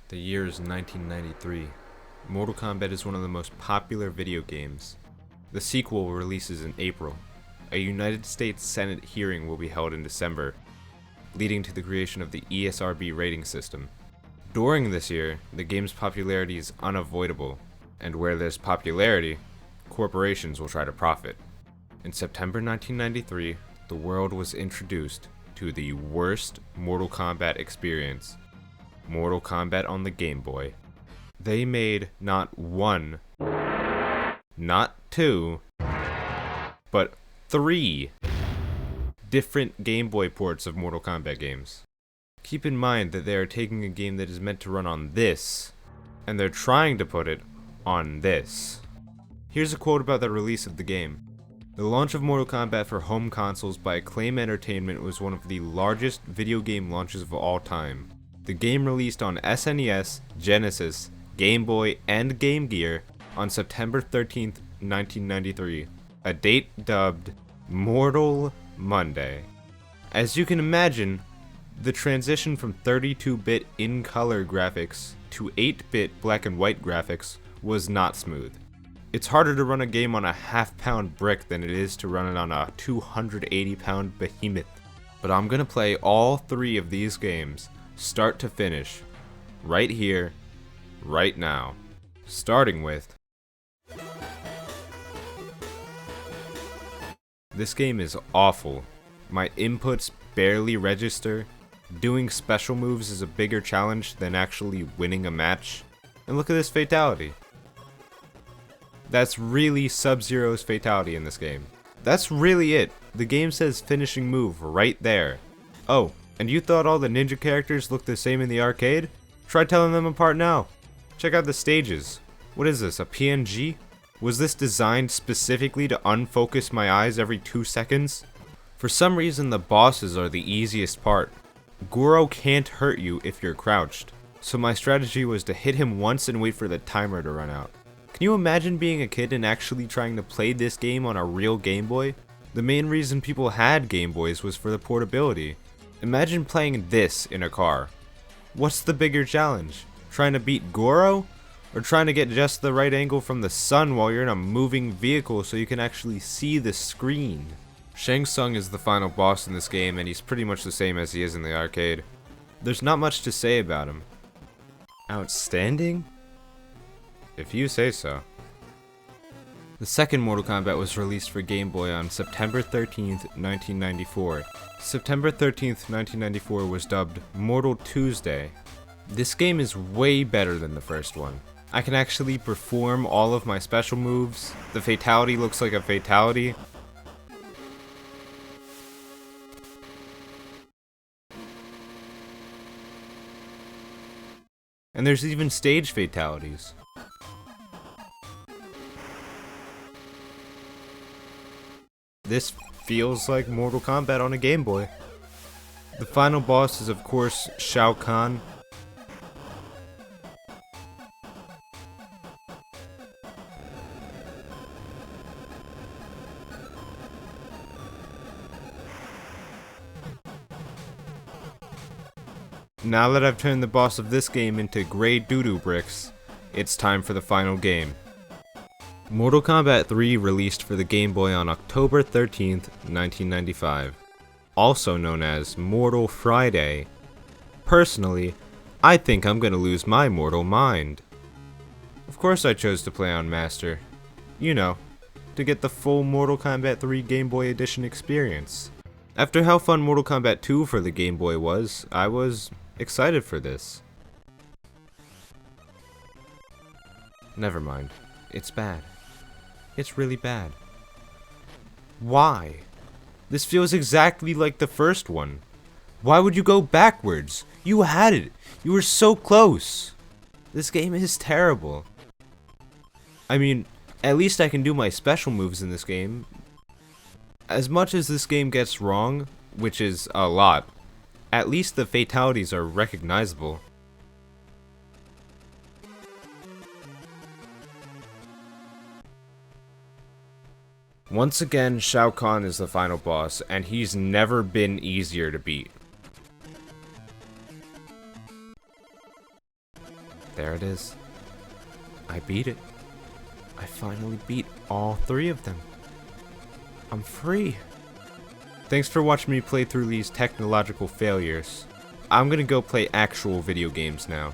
The year is 1993. Mortal Kombat is one of the most popular video games. The sequel releases in April. A United States Senate hearing will be held in December, leading to the creation of the ESRB rating system. During this year, the game's popularity is unavoidable, and where there's popularity, corporations will try to profit. In September 1993, the world was introduced to the worst Mortal Kombat experience, Mortal Kombat on the Game Boy. They made not one, not two, but 3 different Game Boy ports of Mortal Kombat games. Keep in mind that they are taking a game that is meant to run on this, and they're trying to put it on this. Here's a quote about the release of the game. The launch of Mortal Kombat for home consoles by Acclaim Entertainment was one of the largest video game launches of all time. The game released on SNES, Genesis, Game Boy, and Game Gear on September 13th, 1993, a date dubbed Mortal Monday. As you can imagine, the transition from 32-bit in-color graphics to 8-bit black and white graphics was not smooth. It's harder to run a game on a half-pound brick than it is to run it on a 280-pound behemoth. But I'm gonna play all 3 of these games, start to finish, right here, right now. Starting with... This game is awful. My inputs barely register. Doing special moves is a bigger challenge than actually winning a match. And look at this fatality. That's really Sub-Zero's fatality in this game. That's really it. The game says finishing move right there. Oh, and you thought all the ninja characters looked the same in the arcade? Try telling them apart now. Check out the stages. What is this, a PNG? Was this designed specifically to unfocus my eyes every 2 seconds? For some reason, the bosses are the easiest part. Goro can't hurt you if you're crouched, so my strategy was to hit him once and wait for the timer to run out. Can you imagine being a kid and actually trying to play this game on a real Game Boy? The main reason people had Game Boys was for the portability. Imagine playing this in a car. What's the bigger challenge? Trying to beat Goro? Or trying to get just the right angle from the sun while you're in a moving vehicle so you can actually see the screen? Shang Tsung is the final boss in this game, and he's pretty much the same as he is in the arcade. There's not much to say about him. Outstanding? If you say so. The second Mortal Kombat was released for Game Boy on September 13th, 1994. September 13th, 1994 was dubbed Mortal Tuesday. This game is way better than the first one. I can actually perform all of my special moves. The fatality looks like a fatality. And there's even stage fatalities. This feels like Mortal Kombat on a Game Boy. The final boss is of course Shao Kahn. Now that I've turned the boss of this game into gray doo-doo bricks, it's time for the final game. Mortal Kombat 3 released for the Game Boy on October 13th, 1995. Also known as Mortal Friday. Personally, I think I'm gonna lose my mortal mind. Of course I chose to play on Master. You know, to get the full Mortal Kombat 3 Game Boy Edition experience. After how fun Mortal Kombat 2 for the Game Boy was, I was excited for this. Never mind. It's bad. It's really bad. Why? This feels exactly like the first one. Why would you go backwards? You had it. You were so close. This game is terrible. I mean, at least I can do my special moves in this game. As much as this game gets wrong, which is a lot, at least the fatalities are recognizable. Once again, Shao Kahn is the final boss, and he's never been easier to beat. There it is. I beat it. I finally beat all 3 of them. I'm free. Thanks for watching me play through these technological failures. I'm gonna go play actual video games now.